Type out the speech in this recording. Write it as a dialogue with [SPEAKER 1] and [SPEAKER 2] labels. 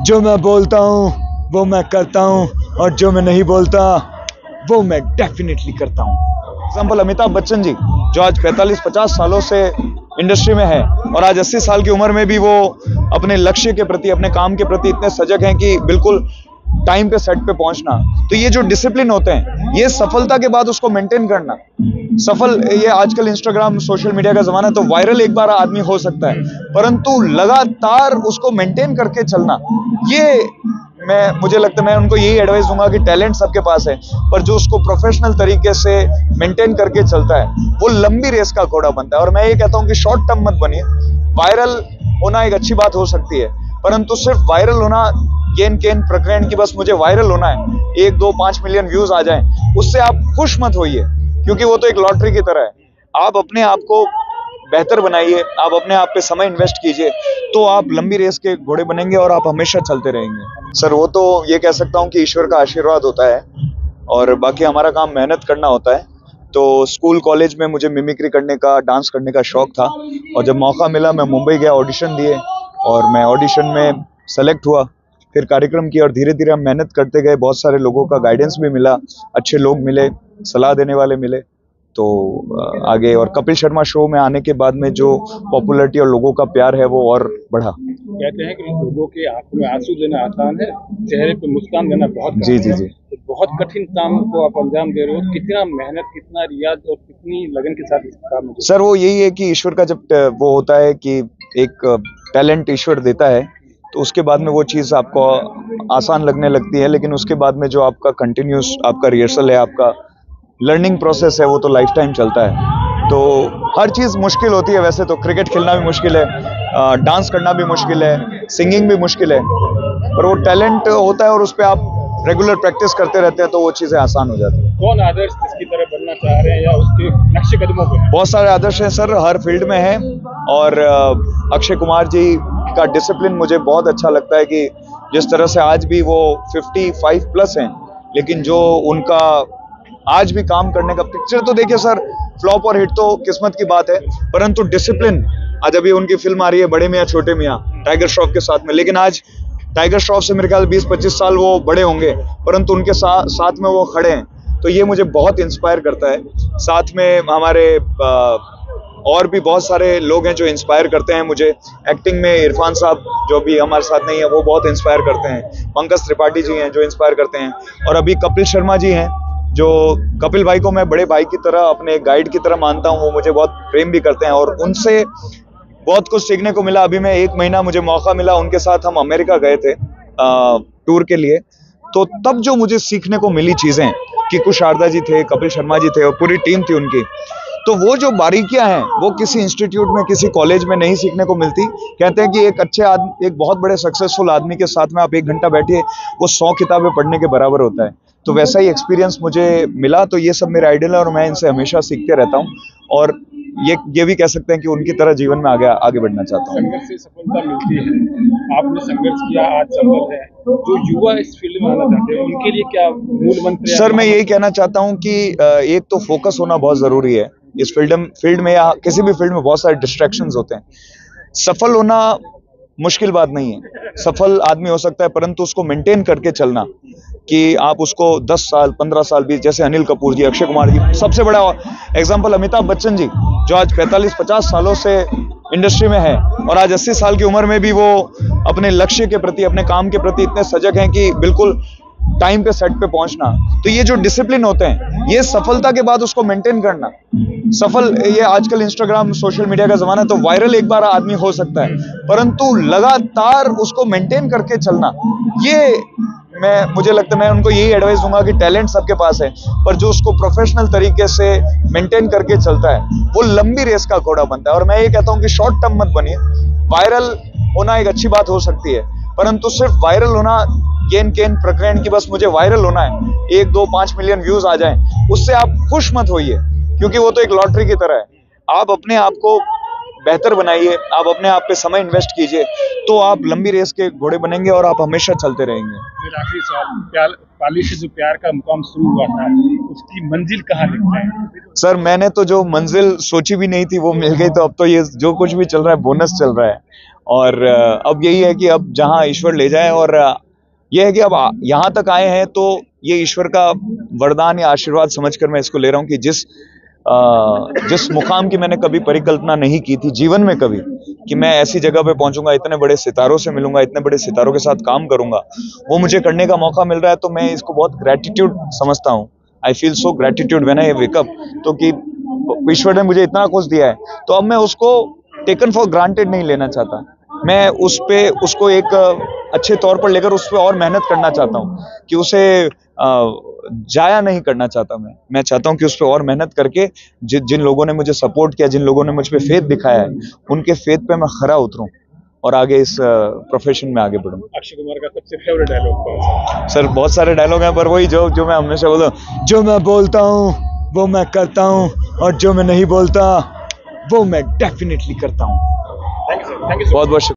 [SPEAKER 1] जो मैं बोलता हूँ वो मैं करता हूँ, और जो मैं नहीं बोलता वो मैं डेफिनेटली करता हूँ। एग्जाम्पल अमिताभ बच्चन जी, जो आज 45-50 सालों से इंडस्ट्री में है और आज 80 साल की उम्र में भी वो अपने लक्ष्य के प्रति, अपने काम के प्रति इतने सजग हैं कि बिल्कुल टाइम पे सेट पे पहुंचना। तो ये जो डिसिप्लिन होते हैं, ये सफलता के बाद उसको मेंटेन करना। ये आजकल इंस्टाग्राम सोशल मीडिया का जमाना है, तो वायरल एक बार आदमी हो सकता है, परंतु लगातार उसको मेंटेन करके चलना, ये मुझे लगता है मैं उनको यही एडवाइस दूंगा कि टैलेंट सबके पास है, पर जो उसको प्रोफेशनल तरीके से मेंटेन करके चलता है वो लंबी रेस का घोड़ा बनता है। और मैं ये कहता हूं कि शॉर्ट टर्म मत बनिए। वायरल होना एक अच्छी बात हो सकती है, परंतु सिर्फ वायरल होना, गेन प्रकरण की बस मुझे वायरल होना है, 1, 2, 5 मिलियन व्यूज आ जाएं, उससे आप खुश मत होइए, क्योंकि वो तो एक लॉटरी की तरह है। आप अपने आप को बेहतर बनाइए, आप अपने आप पे समय इन्वेस्ट कीजिए, तो आप लंबी रेस के घोड़े बनेंगे और आप हमेशा चलते रहेंगे। सर वो तो ये कह सकता हूँ कि ईश्वर का आशीर्वाद होता है, और बाकी हमारा काम मेहनत करना होता है। तो स्कूल कॉलेज में मुझे मिमिक्री करने का, डांस करने का शौक था, और जब मौका मिला मैं मुंबई गया ऑडिशन दिए, और मैं ऑडिशन में सेलेक्ट हुआ, फिर कार्यक्रम किया, और धीरे धीरे हम मेहनत करते गए। बहुत सारे लोगों का गाइडेंस भी मिला, अच्छे लोग मिले, सलाह देने वाले मिले, तो आगे। और कपिल शर्मा शो में आने के बाद में जो पॉपुलैरिटी और लोगों का प्यार है वो और बढ़ा।
[SPEAKER 2] कहते हैं कि लोगों के आंखों में आंसू लेना आसान है, चेहरे पे मुस्कान देना बहुत
[SPEAKER 1] जी जी जी।
[SPEAKER 2] तो बहुत कठिन काम को आप अंजाम दे रहे हो, कितना मेहनत, कितना रियाज और कितनी लगन के साथ इस काम में?
[SPEAKER 1] सर वो यही है कि ईश्वर का जब वो होता है कि एक टैलेंट ईश्वर देता है, तो उसके बाद में वो चीज़ आपको आसान लगने लगती है, लेकिन उसके बाद में जो आपका कंटिन्यूस आपका रिहर्सल है, आपका लर्निंग प्रोसेस है, वो तो लाइफ टाइम चलता है। तो हर चीज़ मुश्किल होती है। वैसे तो क्रिकेट खेलना भी मुश्किल है, डांस करना भी मुश्किल है, सिंगिंग भी मुश्किल है, पर वो टैलेंट होता है और उस पर आप रेगुलर प्रैक्टिस करते रहते हैं तो वो चीज़ें आसान हो जाती हैं।
[SPEAKER 2] कौन आदर्श जिसकी तरह बनना चाह रहे हैं या उसके नक्शे कदमों पे?
[SPEAKER 1] बहुत सारे आदर्श हैं सर, हर फील्ड में हैं, और अक्षय कुमार जी का डिसिप्लिन मुझे बहुत अच्छा लगता है कि जिस तरह से आज भी वो 55 प्लस हैं, लेकिन जो उनका आज भी काम करने का, पिक्चर तो देखिए सर, फ्लॉप और हिट तो किस्मत की बात है, परंतु डिसिप्लिन। आज अभी उनकी फिल्म आ रही है बड़े मियाँ छोटे मियाँ, टाइगर श्रॉफ के साथ में, लेकिन आज टाइगर श्रॉफ से मेरे ख्याल 20-25 साल वो बड़े होंगे, परंतु उनके साथ में वो खड़े हैं, तो ये मुझे बहुत इंस्पायर करता है। साथ में हमारे और भी बहुत सारे लोग हैं जो इंस्पायर करते हैं मुझे। एक्टिंग में इरफान साहब जो भी हमारे साथ नहीं है, वो बहुत इंस्पायर करते हैं। पंकज त्रिपाठी जी हैं जो इंस्पायर करते हैं, और अभी कपिल शर्मा जी हैं, जो कपिल भाई को मैं बड़े भाई की तरह, अपने गाइड की तरह मानता हूँ। वो मुझे बहुत प्रेम भी करते हैं, और उनसे बहुत कुछ सीखने को मिला। अभी मैं 1 महीना मुझे मौका मिला, उनके साथ हम अमेरिका गए थे टूर के लिए, तो तब जो मुझे सीखने को मिली चीजें, कि कुछ शारदा जी थे, कपिल शर्मा जी थे, और पूरी टीम थी उनकी, तो वो जो बारीकियां हैं वो किसी इंस्टीट्यूट में, किसी कॉलेज में नहीं सीखने को मिलती। कहते हैं कि एक अच्छे आदमी, एक बहुत बड़े सक्सेसफुल आदमी के साथ में आप 1 घंटा बैठिए, वो 100 किताबें पढ़ने के बराबर होता है। तो वैसा ही एक्सपीरियंस मुझे मिला। तो ये सब मेरे आइडल है, और मैं इनसे हमेशा सीखते रहता हूँ, और ये भी कह सकते हैं कि उनकी तरह जीवन में आगे बढ़ना चाहता हूँ।
[SPEAKER 2] संघर्ष से सफलता मिलती है, आपने संघर्ष किया, आज सफल है। जो युवा इस फील्ड में आना चाहते हैं उनके लिए क्या मूल मंत्र?
[SPEAKER 1] सर मैं यही कहना चाहता हूँ कि एक तो फोकस होना बहुत जरूरी है इस फील्ड में, या किसी भी फील्ड में बहुत सारे डिस्ट्रैक्शंस होते हैं। सफल होना मुश्किल बात नहीं है, सफल आदमी हो सकता है, परंतु उसको मेंटेन करके चलना, कि आप उसको 10 साल 15 साल 20, जैसे अनिल कपूर जी, अक्षय कुमार जी, सबसे बड़ा एग्जांपल अमिताभ बच्चन जी, जो आज 45-50 सालों से इंडस्ट्री में है, और आज 80 साल की उम्र में भी वो अपने लक्ष्य के प्रति, अपने काम के प्रति इतने सजग हैं कि बिल्कुल टाइम पे सेट पे पहुंचना। तो ये जो डिसिप्लिन होते हैं, ये सफलता के बाद उसको मेंटेन करना। ये आजकल इंस्टाग्राम सोशल मीडिया का जमाना है, तो वायरल एक बार आदमी हो सकता है, परंतु लगातार उसको मेंटेन करके चलना, ये मुझे लगता है मैं उनको यही एडवाइस दूंगा कि टैलेंट सबके पास है, पर जो उसको प्रोफेशनल तरीके से मेंटेन करके चलता है वो लंबी रेस का घोड़ा बनता है। और मैं ये कहता हूँ कि शॉर्ट टर्म मत बनिए। वायरल होना एक अच्छी बात हो सकती है, परंतु सिर्फ वायरल होना, गेन प्रकरण की बस मुझे वायरल होना है, 1, 2, 5 मिलियन व्यूज आ जाएं, उससे आप खुश मत होइए, क्योंकि वो तो एक लॉटरी की तरह है। आप अपने आप को बेहतर बनाइए, आप अपने आप पे समय इन्वेस्ट कीजिए, तो आप लंबी रेस के घोड़े बनेंगे और आप हमेशा चलते रहेंगे।
[SPEAKER 2] मेरा आखिरी सवाल, पाली से जो प्यार का मुकाम शुरू हुआ था, उसकी मंजिल कहाँ लिखते हैं?
[SPEAKER 1] सर मैंने तो जो मंजिल सोची भी नहीं थी वो मिल गई, तो अब तो ये जो कुछ भी चल रहा है बोनस चल रहा है। और अब यही है कि अब जहां ईश्वर ले जाए, और यह है कि अब यहाँ तक आए हैं तो ये ईश्वर का वरदान या आशीर्वाद समझकर मैं इसको ले रहा हूँ कि जिस मुकाम की मैंने कभी परिकल्पना नहीं की थी जीवन में कभी, कि मैं ऐसी जगह पे पहुंचूंगा, इतने बड़े सितारों से मिलूंगा, इतने बड़े सितारों के साथ काम करूंगा, वो मुझे करने का मौका मिल रहा है। तो मैं इसको बहुत ग्रेटिट्यूड समझता हूँ। I feel so gratitude when I wake up, तो कि ईश्वर ने मुझे इतना कुछ दिया है, तो अब मैं उसको टेकन फॉर ग्रांटेड नहीं लेना चाहता। मैं उसको एक अच्छे तौर पर लेकर उस पर और मेहनत करना चाहता हूँ, कि उसे जाया नहीं करना चाहता। मैं चाहता हूँ कि उस पर और मेहनत करके जिन लोगों ने मुझे सपोर्ट किया, जिन लोगों ने मुझ पे फेथ दिखाया है, उनके फेथ पे मैं खरा उतरूं और आगे इस प्रोफेशन में आगे बढ़ूं।
[SPEAKER 2] अक्षय कुमार का सबसे फेवरेट डायलॉग कौन सा?
[SPEAKER 1] सर बहुत सारे डायलॉग हैं, पर वही जो मैं हमेशा बोलता हूँ, जो मैं बोलता हूँ वो मैं करता हूँ, और जो मैं नहीं बोलता वो मैं डेफिनेटली करता हूँ।
[SPEAKER 2] Thank you sir, thank you.
[SPEAKER 1] बहुत बहुत